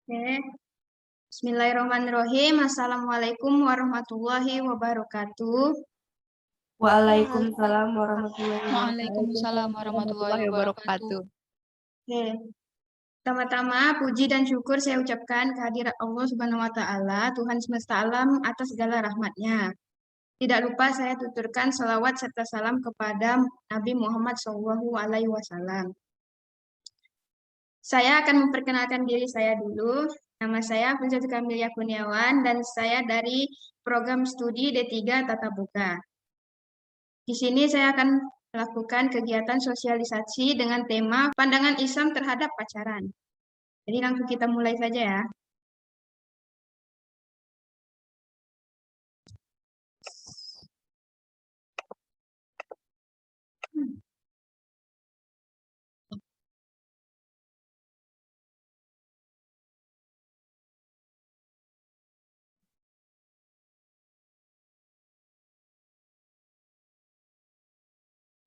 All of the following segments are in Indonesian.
Oke. Bismillahirrahmanirrahim. Assalamualaikum warahmatullahi wabarakatuh. Waalaikumsalam warahmatullahi Waalaikumsalam warahmatullahi wabarakatuh. Oke. Pertama-tama, puji dan syukur saya ucapkan kehadirat Allah Subhanahu wa Ta'ala, Tuhan semesta alam, atas segala rahmatnya. Tidak lupa saya tuturkan salawat serta salam kepada Nabi Muhammad SAW. Saya akan memperkenalkan diri saya dulu. Nama saya Funjat Kamilia Kurniawan dan saya dari program studi D3 Tata Boga. Di sini saya akan melakukan kegiatan sosialisasi dengan tema pandangan Islam terhadap pacaran. Jadi langsung kita mulai saja ya.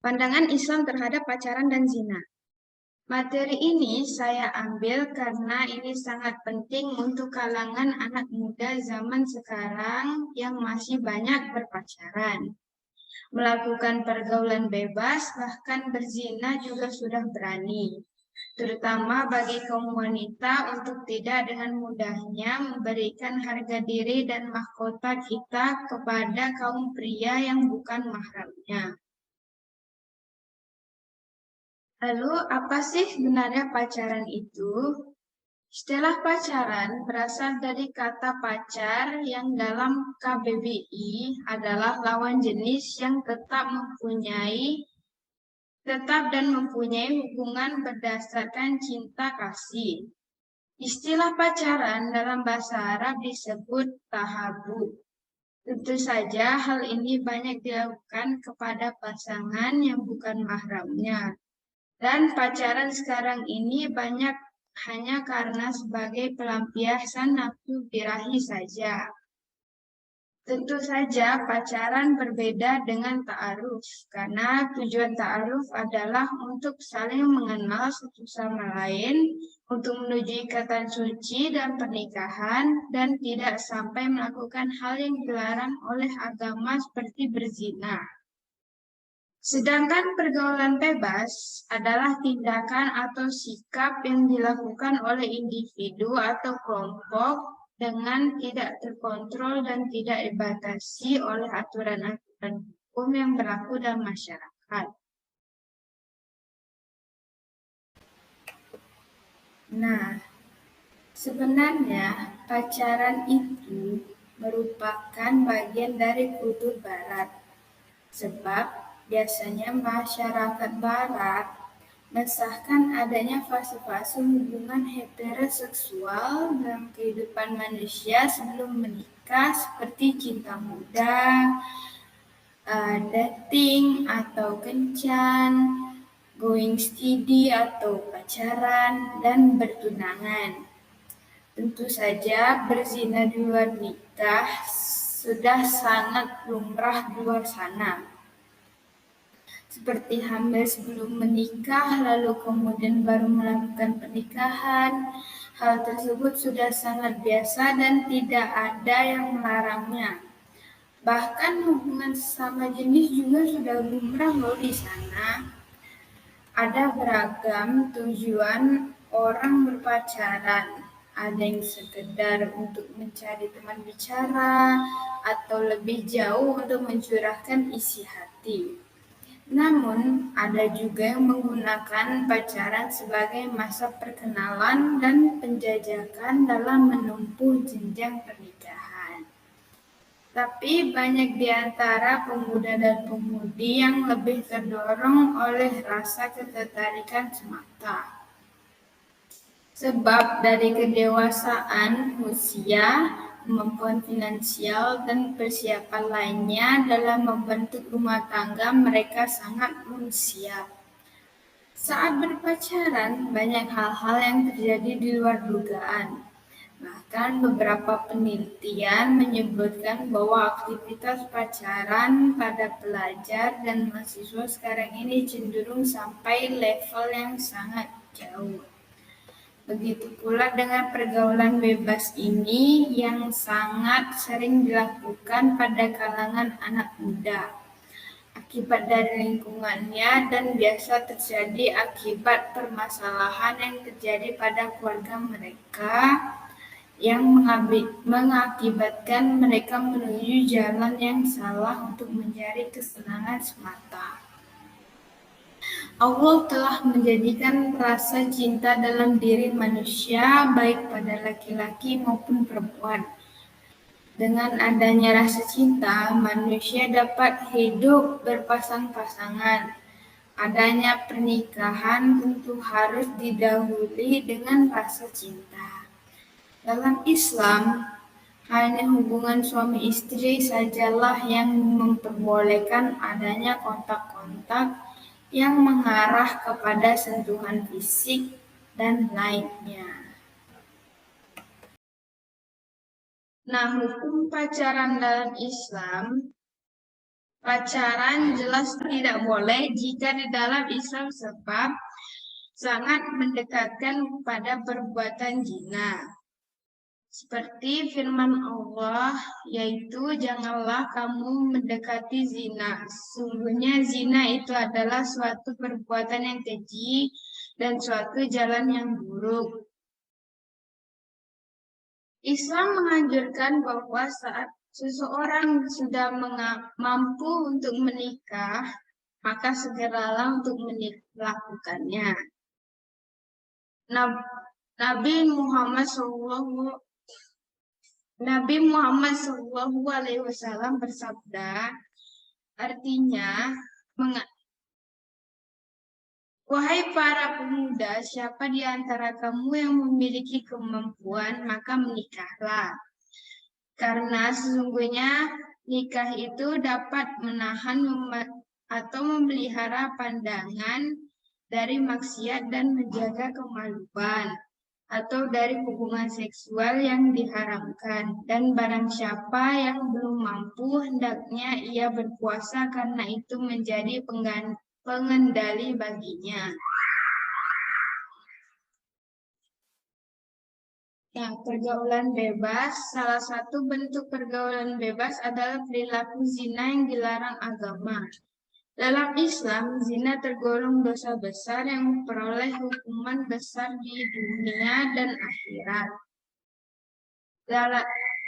Pandangan Islam terhadap pacaran dan zina. Materi ini saya ambil karena ini sangat penting untuk kalangan anak muda zaman sekarang yang masih banyak berpacaran, melakukan pergaulan bebas, bahkan berzina juga sudah berani. Terutama bagi kaum wanita untuk tidak dengan mudahnya memberikan harga diri dan mahkota kita kepada kaum pria yang bukan mahramnya. Lalu, apa sih sebenarnya pacaran itu? Istilah pacaran berasal dari kata pacar yang dalam KBBI adalah lawan jenis yang tetap dan mempunyai hubungan berdasarkan cinta kasih. Istilah pacaran dalam bahasa Arab disebut tahabu. Tentu saja hal ini banyak dilakukan kepada pasangan yang bukan mahramnya. Dan pacaran sekarang ini banyak hanya karena sebagai pelampiasan nafsu birahi saja. Tentu saja pacaran berbeda dengan ta'aruf, karena tujuan ta'aruf adalah untuk saling mengenal satu sama lain, untuk menuju ikatan suci dan pernikahan, dan tidak sampai melakukan hal yang dilarang oleh agama seperti berzina. Sedangkan pergaulan bebas adalah tindakan atau sikap yang dilakukan oleh individu atau kelompok dengan tidak terkontrol dan tidak dibatasi oleh aturan-aturan hukum yang berlaku dalam masyarakat. Nah, sebenarnya pacaran itu merupakan bagian dari kultur Barat, sebab biasanya masyarakat Barat mensahkan adanya fase-fase hubungan heteroseksual dalam kehidupan manusia sebelum menikah seperti cinta muda, dating atau kencan, going steady atau pacaran, dan bertunangan. Tentu saja berzina di luar nikah sudah sangat lumrah di luar sana. Seperti hamil sebelum menikah, lalu kemudian baru melakukan pernikahan. Hal tersebut sudah sangat biasa dan tidak ada yang melarangnya. Bahkan hubungan sesama jenis juga sudah lumrah loh di sana. Ada beragam tujuan orang berpacaran. Ada yang sekedar untuk mencari teman bicara, atau lebih jauh untuk mencurahkan isi hati. Namun, ada juga yang menggunakan pacaran sebagai masa perkenalan dan penjajakan dalam menempuh jenjang pernikahan. Tapi banyak di antara pemuda dan pemudi yang lebih terdorong oleh rasa ketertarikan semata. Sebab dari kedewasaan usia, kemampuan finansial, dan persiapan lainnya dalam membentuk rumah tangga mereka sangat belum siap. Saat berpacaran, banyak hal-hal yang terjadi di luar dugaan. Bahkan beberapa penelitian menyebutkan bahwa aktivitas pacaran pada pelajar dan mahasiswa sekarang ini cenderung sampai level yang sangat jauh. Begitu pula dengan pergaulan bebas ini yang sangat sering dilakukan pada kalangan anak muda. Akibat dari lingkungannya dan biasa terjadi akibat permasalahan yang terjadi pada keluarga mereka yang mengakibatkan mereka menuju jalan yang salah untuk mencari kesenangan semata. Allah telah menjadikan rasa cinta dalam diri manusia baik pada laki-laki maupun perempuan. Dengan adanya rasa cinta, manusia dapat hidup berpasang-pasangan. Adanya pernikahan tentu harus didahului dengan rasa cinta. Dalam Islam, hanya hubungan suami istri sajalah yang memperbolehkan adanya kontak-kontak yang mengarah kepada sentuhan fisik dan lainnya. Nah, hukum pacaran dalam Islam, pacaran jelas tidak boleh jika di dalam Islam sebab sangat mendekatkan pada perbuatan zina. Seperti firman Allah, yaitu janganlah kamu mendekati zina. Sungguhnya zina itu adalah suatu perbuatan yang keji dan suatu jalan yang buruk. Islam menganjurkan bahwa saat seseorang sudah mampu untuk menikah, maka segeralah untuk melakukannya. Nabi Muhammad SAW bersabda, artinya, wahai para pemuda, siapa di antara kamu yang memiliki kemampuan, maka menikahlah. Karena sesungguhnya nikah itu dapat menahan atau memelihara pandangan dari maksiat dan menjaga kemaluan atau dari hubungan seksual yang diharamkan. Dan barang siapa yang belum mampu, hendaknya ia berpuasa karena itu menjadi pengendali baginya. Nah, pergaulan bebas, salah satu bentuk pergaulan bebas adalah perilaku zina yang dilarang agama. Dalam Islam, zina tergolong dosa besar yang memperoleh hukuman besar di dunia dan akhirat.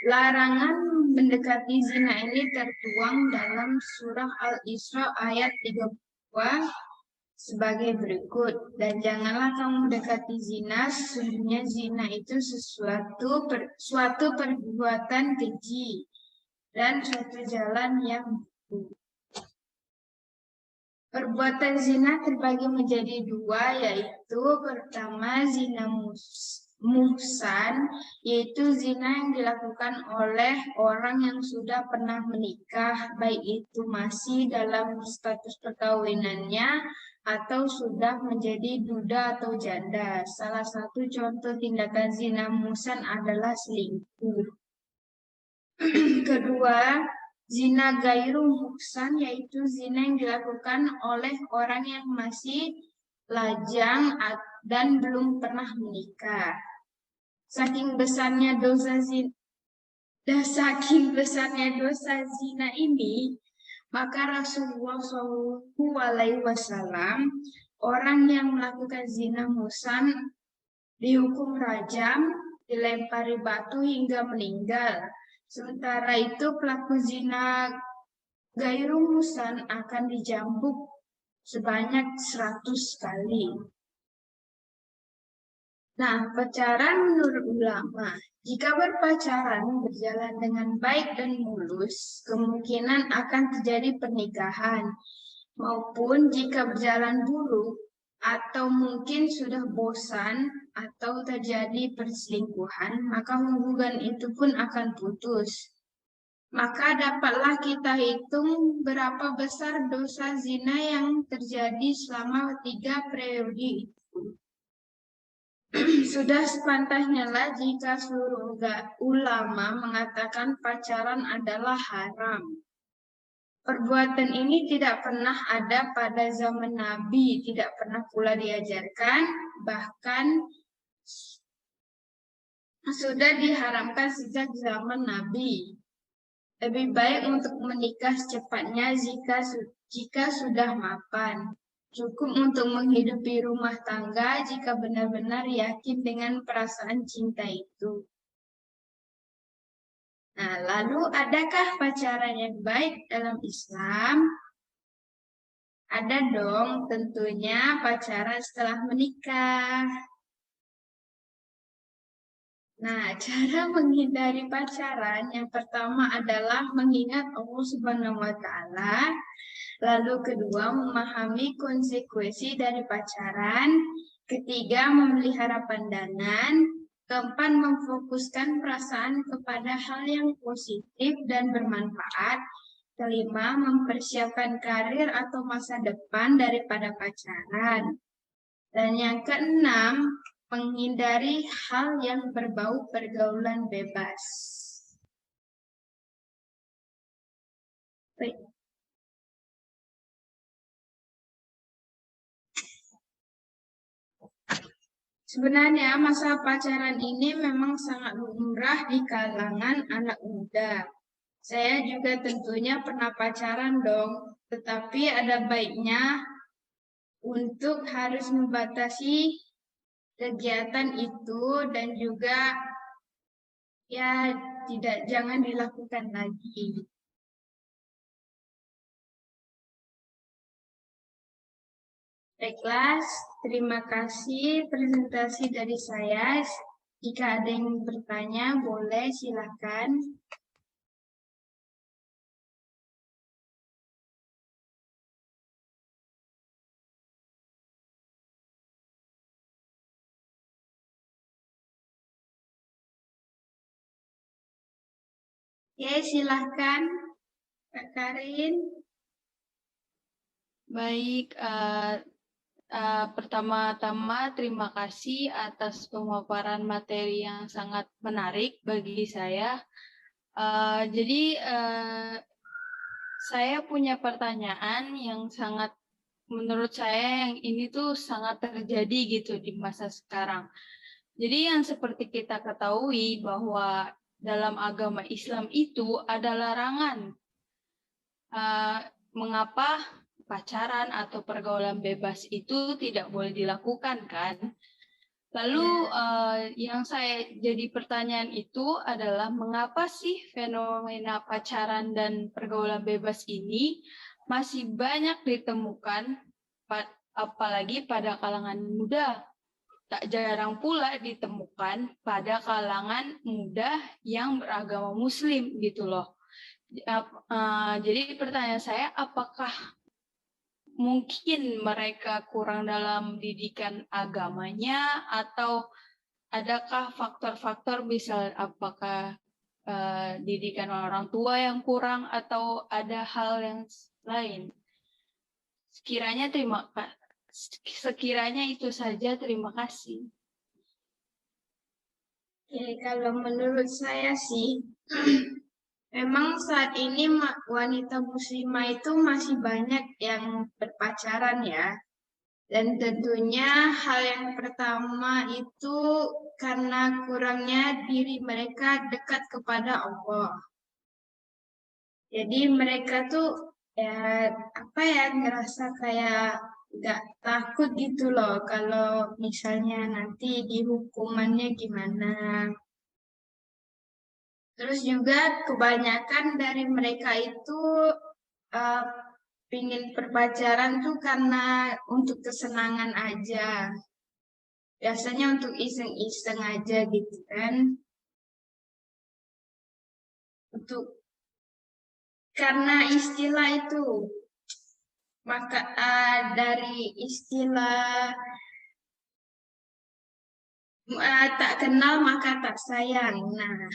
Larangan mendekati zina ini tertuang dalam surah Al-Isra ayat 32 sebagai berikut. Dan janganlah kamu mendekati zina, sesungguhnya zina itu suatu perbuatan keji dan suatu jalan yang buruk. Perbuatan zina terbagi menjadi dua, yaitu pertama zina muhsan, yaitu zina yang dilakukan oleh orang yang sudah pernah menikah, baik itu masih dalam status perkawinannya atau sudah menjadi duda atau janda. Salah satu contoh tindakan zina muhsan adalah selingkuh. Kedua, zina gairu muhsan, yaitu zina yang dilakukan oleh orang yang masih lajang dan belum pernah menikah. Saking besarnya dosa zina ini, maka Rasulullah SAW, orang yang melakukan zina muhsan dihukum rajam, dilempari batu hingga meninggal. Sementara itu pelaku zina gairu muhsan akan dijambuk sebanyak 100 kali. Nah, pacaran menurut ulama, jika berpacaran berjalan dengan baik dan mulus, kemungkinan akan terjadi pernikahan. Maupun jika berjalan buruk, atau mungkin sudah bosan, atau terjadi perselingkuhan, maka hubungan itu pun akan putus. Maka dapatlah kita hitung berapa besar dosa zina yang terjadi selama 3 periode itu. Sudah sepantasnya lah jika seluruh ulama mengatakan pacaran adalah haram. Perbuatan ini tidak pernah ada pada zaman Nabi, tidak pernah pula diajarkan, bahkan sudah diharamkan sejak zaman Nabi. Lebih baik untuk menikah secepatnya jika sudah mapan. Cukup untuk menghidupi rumah tangga jika benar-benar yakin dengan perasaan cinta itu. Nah, lalu adakah pacaran yang baik dalam Islam? Ada dong, tentunya pacaran setelah menikah. Nah, cara menghindari pacaran yang pertama adalah mengingat Allah Subhanahu wa Ta'ala. Lalu kedua, memahami konsekuensi dari pacaran. Ketiga, memelihara pandangan. Keempat, memfokuskan perasaan kepada hal yang positif dan bermanfaat. Kelima, mempersiapkan karir atau masa depan daripada pacaran. Dan yang keenam, menghindari hal yang berbau pergaulan bebas. Baik. Sebenarnya masa pacaran ini memang sangat lumrah di kalangan anak muda. Saya juga tentunya pernah pacaran dong, tetapi ada baiknya untuk harus membatasi kegiatan itu dan juga ya jangan dilakukan lagi. Baiklah, terima kasih presentasi dari saya. Jika ada yang bertanya, boleh silakan. Ya, silakan, Kak Karin. Baik, pertama-tama terima kasih atas pemaparan materi yang sangat menarik bagi saya. Jadi saya punya pertanyaan yang sangat, menurut saya yang ini tuh sangat terjadi gitu di masa sekarang. Jadi yang seperti kita ketahui bahwa dalam agama Islam itu ada larangan mengapa pacaran atau pergaulan bebas itu tidak boleh dilakukan kan? Lalu yang saya jadi pertanyaan itu adalah mengapa sih fenomena pacaran dan pergaulan bebas ini masih banyak ditemukan apalagi pada kalangan muda? Tak jarang pula ditemukan pada kalangan muda yang beragama Muslim gitu loh. Jadi pertanyaan saya, apakah mungkin mereka kurang dalam didikan agamanya atau adakah faktor-faktor misal apakah didikan orang tua yang kurang atau ada hal yang lain? Sekiranya itu saja, terima kasih. Oke, kalau menurut saya sih, memang saat ini wanita muslimah itu masih banyak yang berpacaran ya. Dan tentunya hal yang pertama itu karena kurangnya diri mereka dekat kepada Allah. Jadi mereka tuh ngerasa kayak nggak takut gitu loh kalau misalnya nanti dihukumannya gimana. Terus juga kebanyakan dari mereka itu pingin berpacaran tuh karena untuk kesenangan aja. Biasanya untuk iseng-iseng aja gitu kan. Karena istilah itu, maka dari istilah tak kenal maka tak sayang. Nah,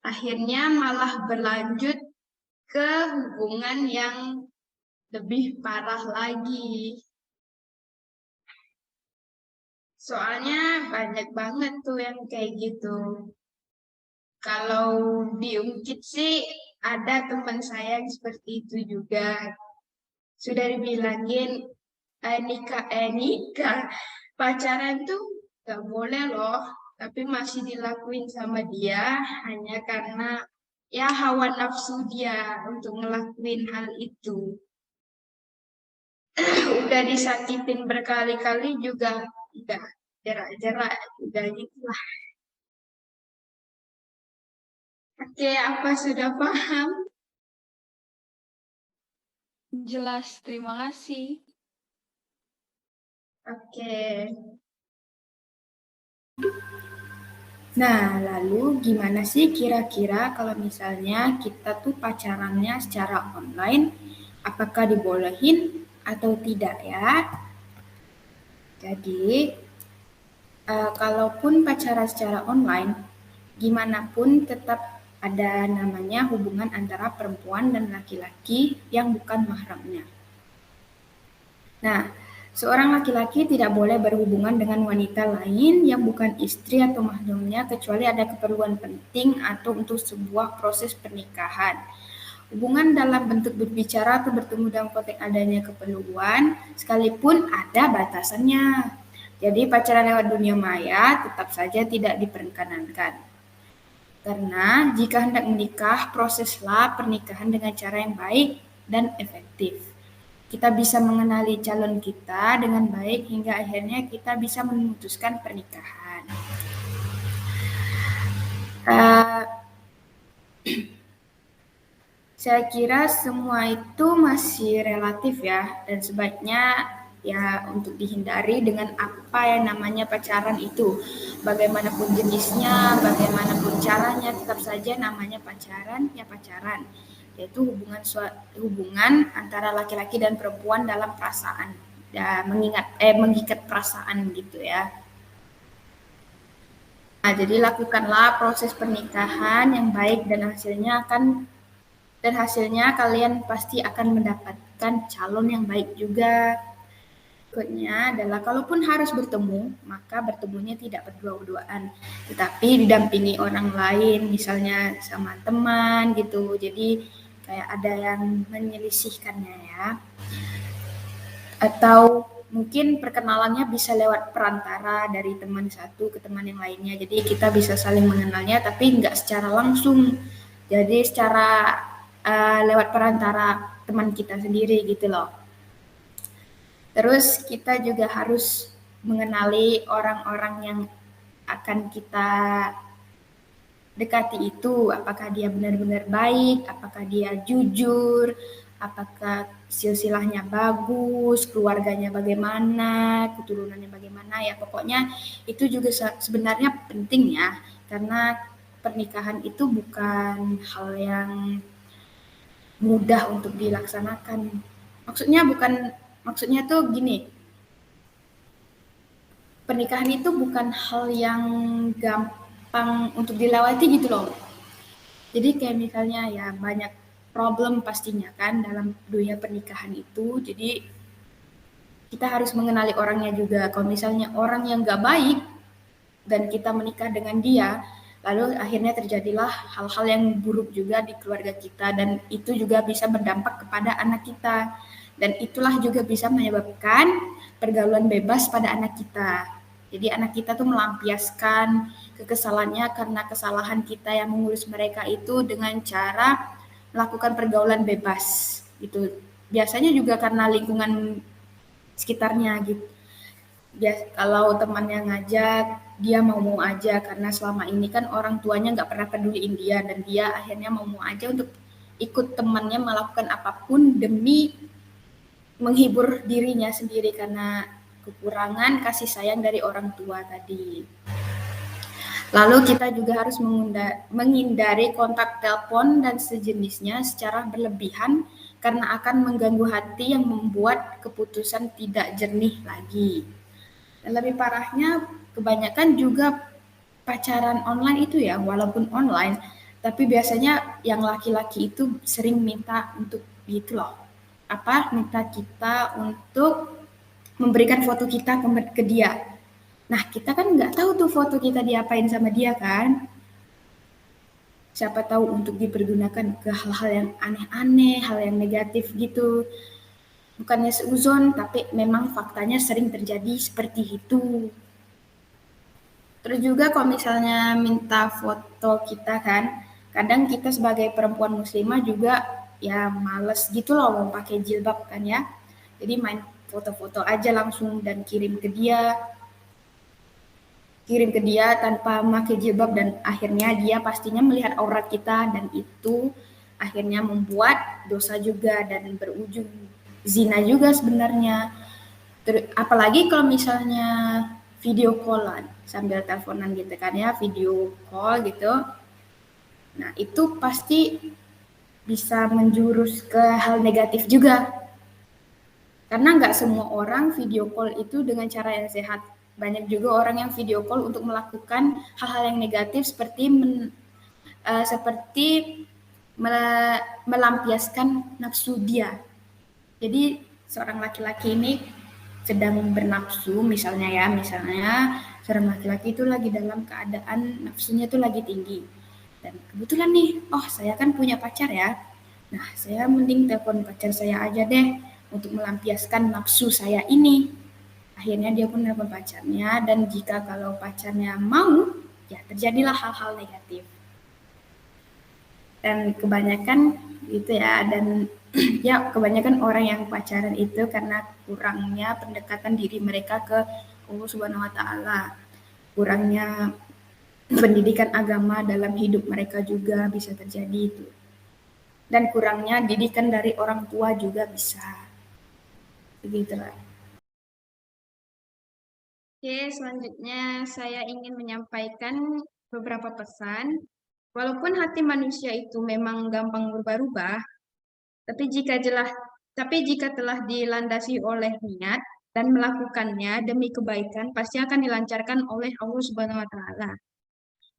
akhirnya malah berlanjut ke hubungan yang lebih parah lagi. Soalnya banyak banget tuh yang kayak gitu. Kalau diungkit sih ada teman saya yang seperti itu juga. Sudah dibilangin nikah pacaran tuh Gak boleh loh, tapi masih dilakuin sama dia hanya karena ya hawa nafsu dia untuk ngelakuin hal itu. Udah disakitin berkali-kali juga udah jerak-jerak udah gitu lah. Oke, apa sudah paham? Jelas, terima kasih. Oke. Nah, lalu gimana sih kira-kira kalau misalnya kita tuh pacarannya secara online, apakah dibolehin atau tidak ya? Jadi, kalaupun pacaran secara online, gimana pun tetap ada namanya hubungan antara perempuan dan laki-laki yang bukan mahramnya. Nah, seorang laki-laki tidak boleh berhubungan dengan wanita lain yang bukan istri atau mahramnya kecuali ada keperluan penting atau untuk sebuah proses pernikahan. Hubungan dalam bentuk berbicara atau bertemu dalam konteks adanya keperluan, sekalipun ada batasannya. Jadi pacaran lewat dunia maya tetap saja tidak diperkenankan. Karena jika hendak menikah, proseslah pernikahan dengan cara yang baik dan efektif. Kita bisa mengenali calon kita dengan baik hingga akhirnya kita bisa memutuskan pernikahan. Saya kira semua itu masih relatif ya, dan sebaiknya ya untuk dihindari dengan apa yang namanya pacaran itu. Bagaimanapun jenisnya, bagaimanapun caranya, tetap saja namanya pacaran, ya pacaran. Yaitu hubungan antara laki-laki dan perempuan dalam perasaan. Ya, mengikat perasaan gitu ya. Nah, jadi lakukanlah proses pernikahan yang baik dan hasilnya kalian pasti akan mendapatkan calon yang baik juga. Berikutnya adalah kalaupun harus bertemu, maka bertemunya tidak berdua-duaan, tetapi didampingi orang lain, misalnya sama teman gitu. Jadi kayak ada yang menyelisihkannya ya. Atau mungkin perkenalannya bisa lewat perantara dari teman satu ke teman yang lainnya. Jadi kita bisa saling mengenalnya tapi nggak secara langsung. Jadi secara lewat perantara teman kita sendiri gitu loh. Terus kita juga harus mengenali orang-orang yang akan kita dekati itu, apakah dia benar-benar baik, apakah dia jujur, apakah silsilahnya bagus, keluarganya bagaimana, keturunannya bagaimana, ya pokoknya itu juga sebenarnya penting ya, karena pernikahan itu bukan hal yang mudah untuk dilaksanakan. Maksudnya tuh gini, pernikahan itu bukan hal yang gampang untuk dilewati gitu loh. Jadi kayak misalnya ya banyak problem pastinya kan dalam dunia pernikahan itu. Jadi kita harus mengenali orangnya juga. Kalau misalnya orang yang gak baik dan kita menikah dengan dia, lalu akhirnya terjadilah hal-hal yang buruk juga di keluarga kita dan itu juga bisa berdampak kepada anak kita. Dan itulah juga bisa menyebabkan pergaulan bebas pada anak kita. Jadi anak kita tuh melampiaskan kekesalannya karena kesalahan kita yang mengurus mereka itu dengan cara melakukan pergaulan bebas gitu. Biasanya juga karena lingkungan sekitarnya gitu. Kalau temannya ngajak, dia mau aja karena selama ini kan orang tuanya nggak pernah peduliin dia dan dia akhirnya mau aja untuk ikut temannya melakukan apapun demi menghibur dirinya sendiri karena kekurangan kasih sayang dari orang tua tadi. Lalu kita juga harus menghindari kontak telepon dan sejenisnya secara berlebihan karena akan mengganggu hati yang membuat keputusan tidak jernih lagi. Dan lebih parahnya kebanyakan juga pacaran online itu ya, walaupun online, tapi biasanya yang laki-laki itu sering minta untuk gitu loh. Minta kita untuk memberikan foto kita ke dia. Nah, kita kan nggak tahu tuh foto kita diapain sama dia kan. Siapa tahu untuk dipergunakan ke hal-hal yang aneh-aneh, hal yang negatif gitu. Bukannya seuzon, tapi memang faktanya sering terjadi seperti itu. Terus juga kalau misalnya minta foto kita kan, kadang kita sebagai perempuan muslimah juga ya males gitu loh mau pakai jilbab kan ya. Jadi main foto-foto aja langsung dan kirim ke dia tanpa pakai jilbab dan akhirnya dia pastinya melihat aurat kita dan itu akhirnya membuat dosa juga dan berujung zina juga sebenarnya. Apalagi kalau misalnya video callan sambil teleponan gitu kan ya, video call gitu. Nah, itu pasti bisa menjurus ke hal negatif juga. Karena nggak semua orang video call itu dengan cara yang sehat. Banyak juga orang yang video call untuk melakukan hal-hal yang negatif seperti melampiaskan nafsu dia. Jadi seorang laki-laki ini sedang bernafsu misalnya seorang laki-laki itu lagi dalam keadaan nafsunya itu lagi tinggi. Dan kebetulan nih, oh saya kan punya pacar ya. Nah, saya mending telepon pacar saya aja deh untuk melampiaskan nafsu saya ini. Akhirnya dia pun telepon pacarnya dan jika kalau pacarnya mau, ya terjadilah hal-hal negatif. Dan kebanyakan itu ya dan ya kebanyakan orang yang pacaran itu karena kurangnya pendekatan diri mereka ke Allah Subhanahu wa taala. Kurangnya pendidikan agama dalam hidup mereka juga bisa terjadi itu. Dan kurangnya didikan dari orang tua juga bisa. Begitulah. Oke, selanjutnya saya ingin menyampaikan beberapa pesan. Walaupun hati manusia itu memang gampang berubah-ubah, tapi jika telah dilandasi oleh niat dan melakukannya demi kebaikan, pasti akan dilancarkan oleh Allah Subhanahu wa taala.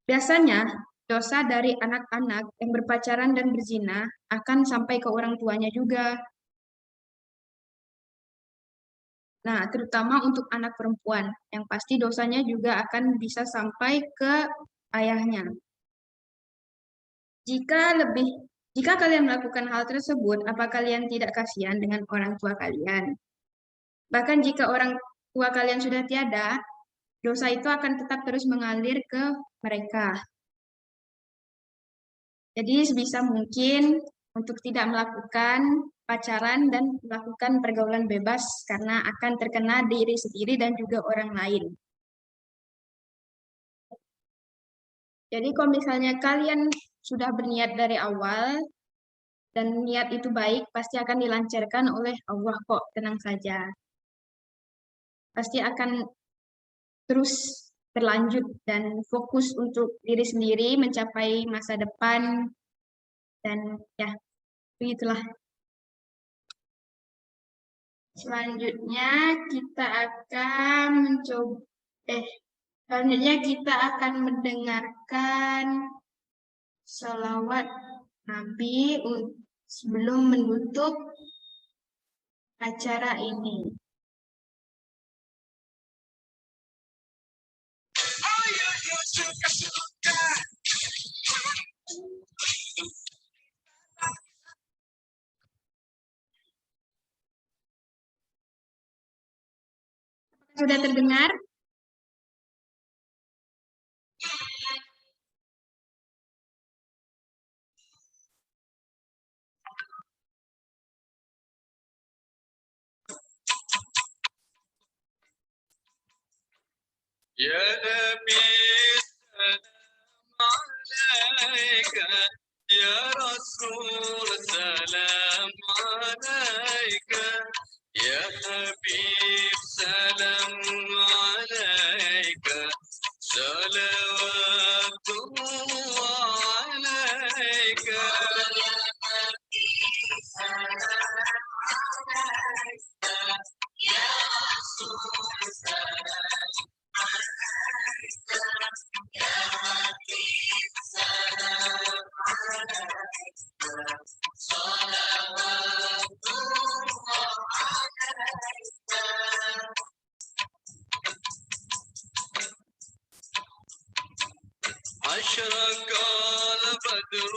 Biasanya, dosa dari anak-anak yang berpacaran dan berzina akan sampai ke orang tuanya juga. Nah, terutama untuk anak perempuan, yang pasti dosanya juga akan bisa sampai ke ayahnya. Jika kalian melakukan hal tersebut, apa kalian tidak kasihan dengan orang tua kalian? Bahkan jika orang tua kalian sudah tiada, dosa itu akan tetap terus mengalir ke mereka. Jadi sebisa mungkin untuk tidak melakukan pacaran dan melakukan pergaulan bebas karena akan terkena diri sendiri dan juga orang lain. Jadi kalau misalnya kalian sudah berniat dari awal dan niat itu baik, pasti akan dilancarkan oleh Allah kok, tenang saja. Pasti akan terus berlanjut dan fokus untuk diri sendiri, mencapai masa depan, dan ya, begitulah. Selanjutnya kita akan selanjutnya kita akan mendengarkan sholawat Nabi sebelum menutup acara ini. Sudah terdengar? Ya Nabi salam alaika ya Rasul salam alaika ya Habib salam alaika salawatullah alaika ya Habib salam alaika ya Rasul salam أشرق البدر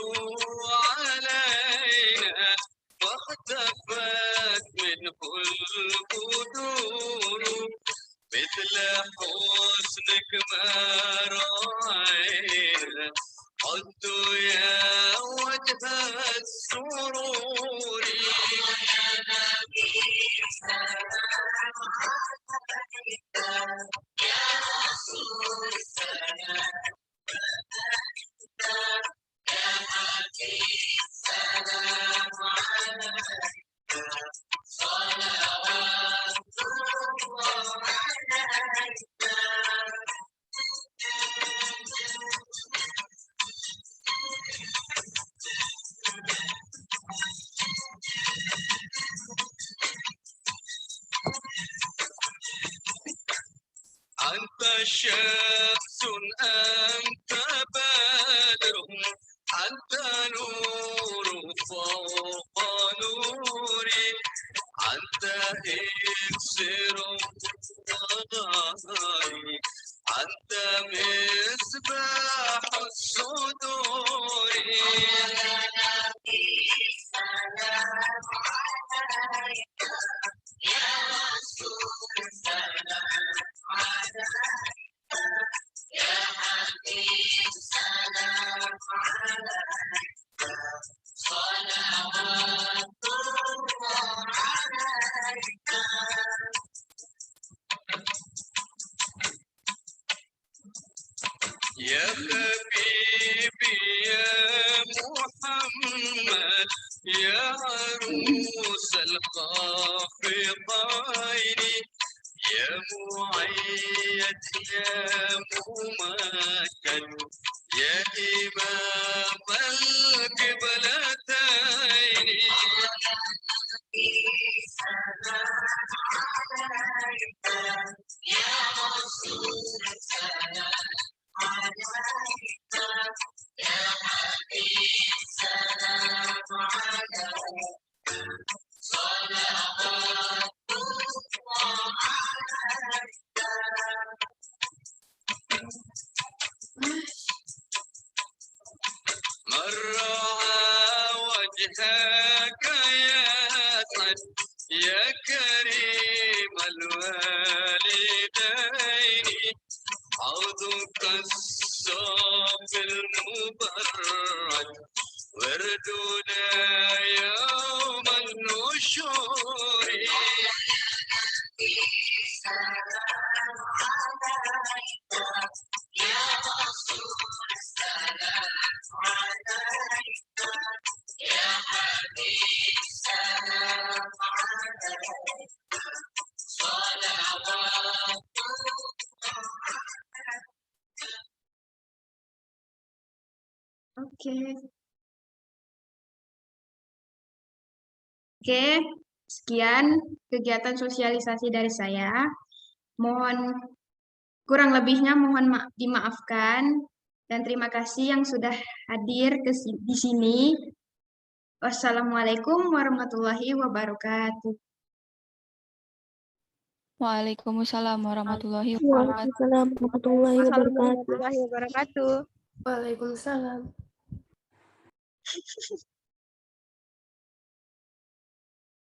علينا واختفت منه البدور مثل مثل حسنك ما رأينا قد يا وجه السرور يا نبي سلام عليك يا رسول سلام يا حبيب سلام عليك صلوات الله عليك أنت شمس أنت بدر أنت نور فوق نوري أنت إكسر وضعي أنت مصباح الصدور يا نبي سلام عليك يا رسول سلام عليك يا حبيب سلام عليك صلوات الله عليك يا حبيبي يا محمد يا عروس الخافقين يا معيد يا ممكن يا إمام القبلتين سلام عليك يا رسول سلام عليك يا حبيب سلام عليك صلوات الله عليك من رأى وجهك يا سعد يا كريم الوالدين حوضك الصافي المبرد وردنا يوم النشور سلام عليك يا رسول سلام عليك يا حبيب سلام عليك صلوات Oke, sekian kegiatan sosialisasi dari saya. Mohon kurang lebihnya dimaafkan dan terima kasih yang sudah hadir di sini. Wassalamualaikum warahmatullahi wabarakatuh. Waalaikumsalam warahmatullahi wabarakatuh. Waalaikumsalam warahmatullahi wabarakatuh. warahmatullahi wabarakatuh. Waalaikumsalam.